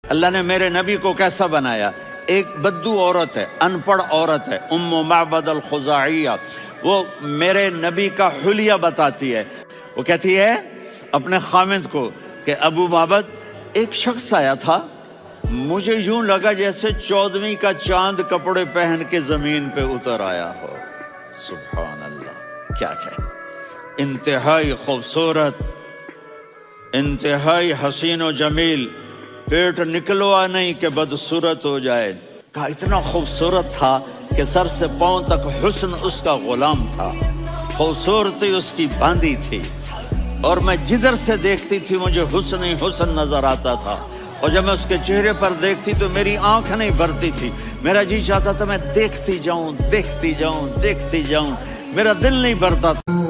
اللہ نے میرے نبی کو کیسا بنایا؟ ایک بدو عورت ہے، ان پڑھ عورت ہے، ام معبد الخزاعیہ، وہ میرے نبی کا حلیہ بتاتی ہے۔ وہ کہتی ہے اپنے خامند کو کہ ابو معبد، ایک شخص آیا تھا، مجھے یوں لگا جیسے 14ویں کا چاند کپڑے پہن کے زمین پہ اتر آیا ہو۔ سبحان اللہ، کیا کہے، انتہائی خوبصورت، انتہائی حسین و جمیل، پیٹ نکلوا نہیں کہ بدصورت ہو جائے۔ کہا اتنا خوبصورت تھا کہ سر سے پاؤں تک حسن اس کا غلام تھا، خوبصورتی اس کی باندھی تھی، اور میں جدھر سے دیکھتی تھی مجھے حسن ہی حسن نظر آتا تھا، اور جب میں اس کے چہرے پر دیکھتی تو میری آنکھ نہیں بھرتی تھی، میرا جی چاہتا تھا میں دیکھتی جاؤں دیکھتی جاؤں دیکھتی جاؤں، میرا دل نہیں بھرتا تھا۔